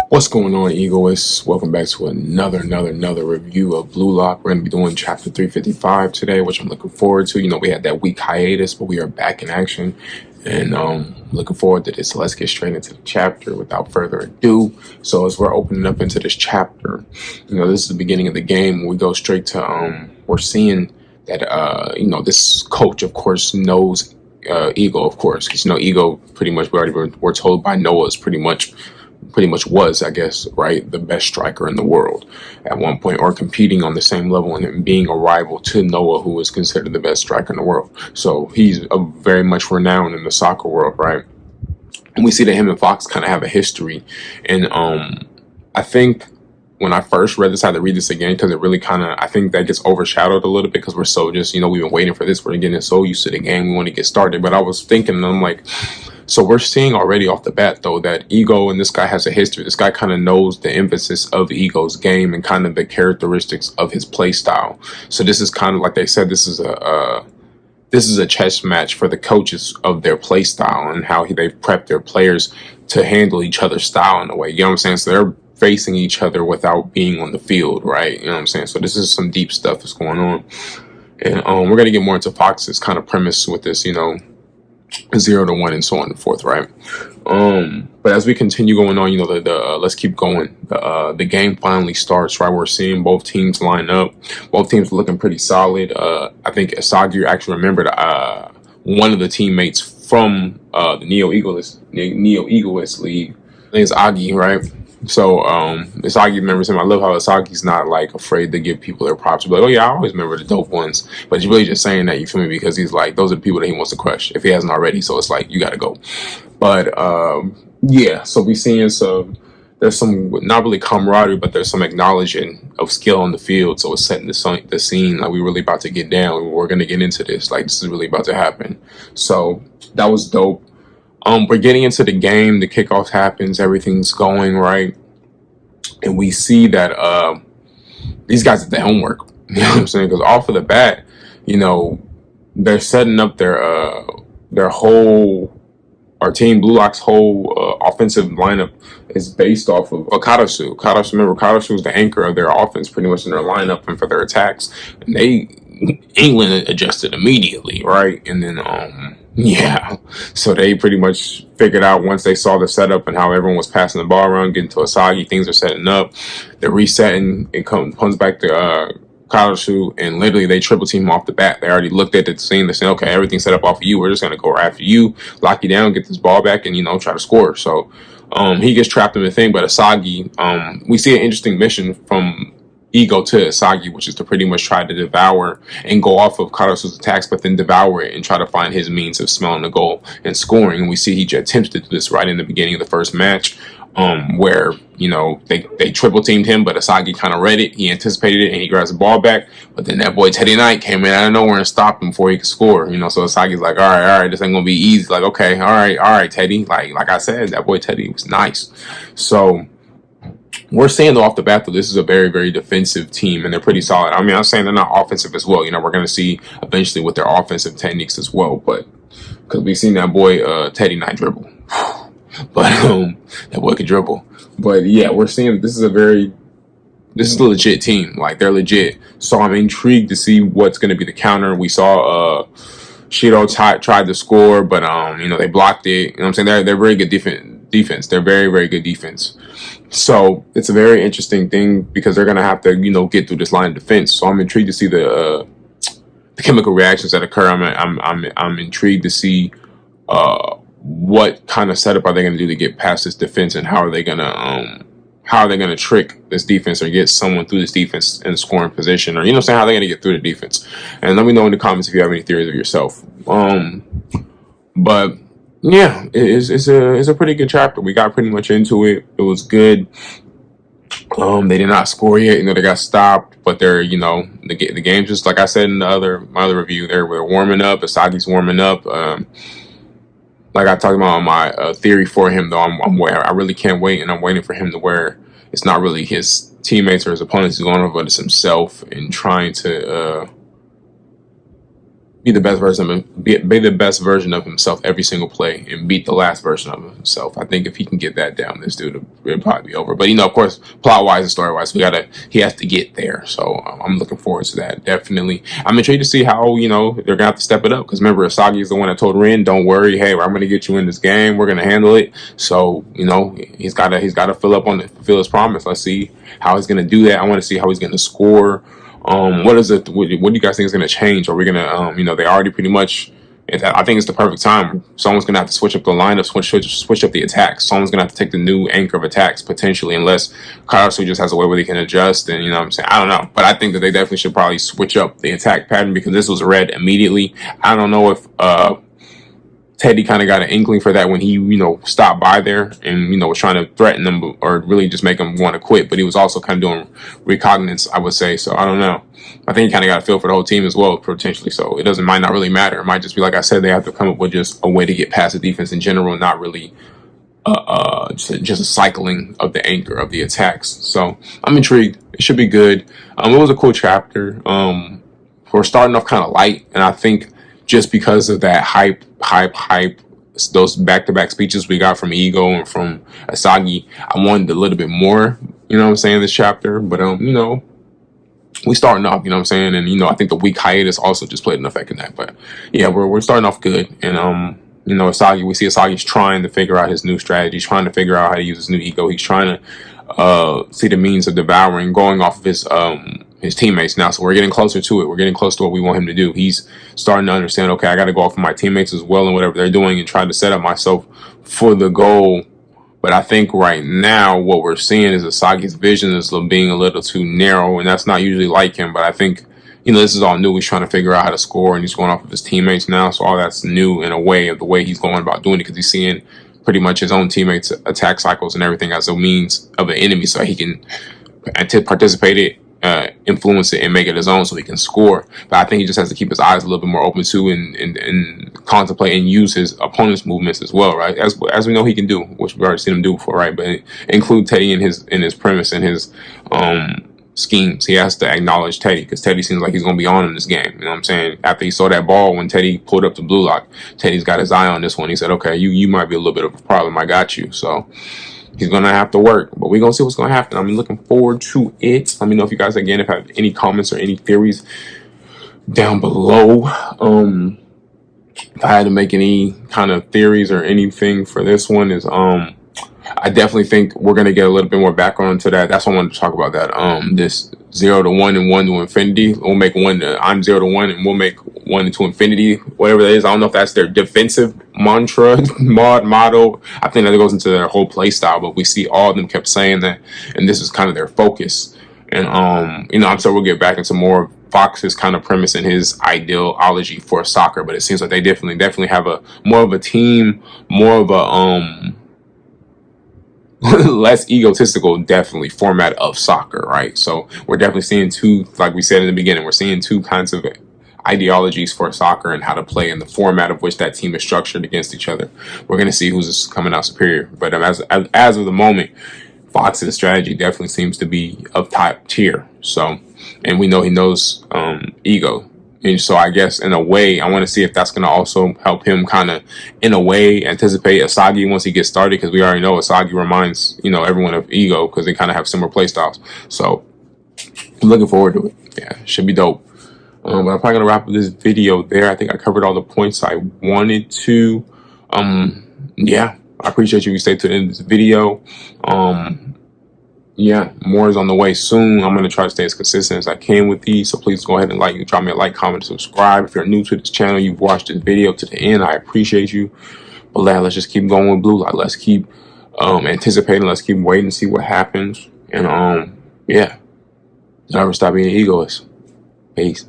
What's going on, Egoists? Welcome back to another review of Blue Lock. We're going to be doing chapter 355 today, which I'm looking forward to. We had that week hiatus, but we are back in action, and looking forward to this. So let's get straight into the chapter without further ado. So as we're opening up into this chapter, this is the beginning of the game. We go straight to we're seeing that this coach, of course, knows Ego, of course, because Ego pretty much we're told by Noah is pretty much was, I guess, right, the best striker in the world at one point, or competing on the same level and being a rival to Noah, who is considered the best striker in the world. So he's very much renowned in the soccer world, right? And we see that him and Fox kind of have a history. And I think when I first read this, I had to read this again because it really I think that gets overshadowed a little bit because we're so just, we've been waiting for this. We're getting so used to the game. We want to get started. But I was thinking, and I'm like, so we're seeing already off the bat, though, that Ego and this guy has a history. This guy kind of knows the emphasis of Ego's game and kind of the characteristics of his play style. So this is kind of like they said, this is a chess match for the coaches of their play style and how they've prepped their players to handle each other's style in a way. You know what I'm saying? So they're facing each other without being on the field, right? You know what I'm saying? So this is some deep stuff that's going on. And we're going to get more into Fox's kind of premise with this, 0-1 and so on and forth, right? But as we continue going on, let's keep going. The game finally starts, right? We're seeing both teams line up. Both teams looking pretty solid. I think Asagi actually remembered one of the teammates from the Neo-Egoist League. I think it's Agi, right? So Asagi remembers him. I love how Asagi's not like afraid to give people their props. But like, oh yeah, I always remember the dope ones. But he's really just saying that, you feel me? Because he's like, those are the people that he wants to crush if he hasn't already. So it's like, you got to go. But yeah, so we seeing there's some not really camaraderie, but there's some acknowledging of skill on the field. So it's setting the scene like we're really about to get down. We're gonna get into this. Like this is really about to happen. So that was dope. We're getting into the game. The kickoff happens. Everything's going right, and we see that these guys did their homework. You know what I'm saying? Because off of the bat, they're setting up their whole. Our team, Blue Lock's whole offensive lineup is based off of Karasu. Remember, Karasu is the anchor of their offense, pretty much in their lineup and for their attacks. And England adjusted immediately, right? And then, so they pretty much figured out once they saw the setup and how everyone was passing the ball around, getting to Asagi, things are setting up. They're resetting. It comes back to Karasu, and literally they triple team him off the bat. They already looked at the scene. They said, okay, everything's set up off of you. We're just going to go after you, lock you down, get this ball back, and, try to score. So he gets trapped in the thing. But Asagi, we see an interesting mission from Ego to Asagi, which is to pretty much try to devour and go off of Karasu's attacks, but then devour it and try to find his means of smelling the goal and scoring. And we see he attempts to do this right in the beginning of the first match, where they triple teamed him, but Asagi kind of read it. He anticipated it, and he grabs the ball back. But then that boy Teddy Knight came in out of nowhere and stopped him before he could score. So Asagi's like, all right, this ain't gonna be easy. Like, okay, all right, Teddy. Like I said, that boy Teddy was nice. So we're saying though off the bat, though, this is a very, very defensive team, and they're pretty solid. I mean, I'm saying they're not offensive as well. We're going to see eventually with their offensive techniques as well, but because we've seen that boy Teddy Knight dribble, but that boy can dribble. But yeah, we're seeing this is a legit team. Like they're legit. So I'm intrigued to see what's going to be the counter. We saw Shido tried to score, but they blocked it. You know what I'm saying? They're very good defense. They're very, very good defense. So it's a very interesting thing because they're gonna have to, get through this line of defense. So I'm intrigued to see the chemical reactions that occur. I'm intrigued to see what kind of setup are they gonna do to get past this defense, and how are they gonna trick this defense or get someone through this defense in scoring position, or how they're gonna get through the defense. And let me know in the comments if you have any theories of yourself. But yeah, it's a pretty good chapter. We got pretty much into it. It was good. They did not score yet. They got stopped, but they're the game, just like I said in my other review. They're warming up. Asagi's warming up. Like I talked about my theory for him, though. I really can't wait, and I'm waiting for him to where it's not really his teammates or his opponents he's going over, but it's himself and trying to be the best version of him, be the best version of himself every single play and beat the last version of himself. I think if he can get that down, this dude will probably be over. But of course, plot wise and story wise, he has to get there. So I'm looking forward to that. Definitely, I'm intrigued to see how they're gonna have to step it up because remember, Asagi is the one that told Rin, "Don't worry, hey, I'm gonna get you in this game. We're gonna handle it." So he's gotta fulfill his promise. Let's see how he's gonna do that. I want to see how he's gonna score. What do you guys think is going to change? Are we going to, they already pretty much, I think it's the perfect time. Someone's going to have to switch up the lineup, switch up the attacks. Someone's going to have to take the new anchor of attacks, potentially, unless Karasu just has a way where they can adjust. And, what I'm saying? I don't know. But I think that they definitely should probably switch up the attack pattern because this was red immediately. I don't know if, Teddy kind of got an inkling for that when he, stopped by there and, was trying to threaten them or really just make them want to quit. But he was also kind of doing recognizance, I would say. So I don't know. I think he kind of got a feel for the whole team as well, potentially. So it might not really matter. It might just be, like I said, they have to come up with just a way to get past the defense in general, not really just a cycling of the anchor of the attacks. So I'm intrigued. It should be good. It was a cool chapter. We're starting off kind of light, and I think just because of that hype, those back-to-back speeches we got from Ego and from Asagi, I wanted a little bit more, this chapter. But, we starting off, and, I think the week hiatus also just played an effect in that. But, yeah, we're starting off good. And, Asagi, we see Asagi's trying to figure out his new strategy, he's trying to figure out how to use his new ego. He's trying to see the means of devouring, going off of his teammates now. So we're getting closer to it. We're getting close to what we want him to do. He's starting to understand, okay, I got to go off of my teammates as well and whatever they're doing and try to set up myself for the goal. But I think right now what we're seeing is Asagi's vision is being a little too narrow, and that's not usually like him. But I think, this is all new. He's trying to figure out how to score, and he's going off of his teammates now. So all that's new in a way of the way he's going about doing it because he's seeing pretty much his own teammates' attack cycles and everything as a means of an enemy so he can participate it, influence it and make it his own so he can score. But I think he just has to keep his eyes a little bit more open to and contemplate and use his opponent's movements as well, right? As we know he can do, which we've already seen him do before, right? But include Teddy in his premise and his schemes. He has to acknowledge Teddy because Teddy seems like he's going to be on in this game. You know what I'm saying? After he saw that ball when Teddy pulled up the blue lock, Teddy's got his eye on this one. He said, okay, you might be a little bit of a problem. I got you. So he's going to have to work, but we're going to see what's going to happen. I'm looking forward to it. Let me know if you guys, again, if you have any comments or any theories down below. If I had to make any kind of theories or anything for this one is, I definitely think we're going to get a little bit more background to that. That's why I wanted to talk about that. This 0 to 1 and 1 to infinity. We'll make I'm 0 to 1 and we'll make 1 into infinity, whatever that is. I don't know if that's their defensive mantra, motto. I think that goes into their whole play style, but we see all of them kept saying that, and this is kind of their focus. And, I'm sure we'll get back into more of Fox's kind of premise and his ideology for soccer, but it seems like they definitely have a more of a team, more of a, less egotistical, definitely format of soccer, right? So we're definitely seeing two, like we said in the beginning, we're seeing two kinds of ideologies for soccer and how to play in the format of which that team is structured against each other. We're going to see who's coming out superior. But as of the moment, Fox's strategy definitely seems to be of top tier. So, and we know he knows ego. And so I guess in a way, I want to see if that's going to also help him kind of, in a way, anticipate Asagi once he gets started, because we already know Asagi reminds, everyone of Ego because they kind of have similar play styles. So I'm looking forward to it. Yeah, should be dope. But I'm probably going to wrap up this video there. I think I covered all the points I wanted to. Yeah, I appreciate you. You stayed to the end of this video. Yeah, more is on the way soon. I'm going to try to stay as consistent as I can with these. So please go ahead and drop me a like, comment, subscribe. If you're new to this channel, you've watched this video to the end, I appreciate you. But let's just keep going with Blue Light. Let's keep anticipating. Let's keep waiting to see what happens. And yeah, never stop being an egoist. Peace.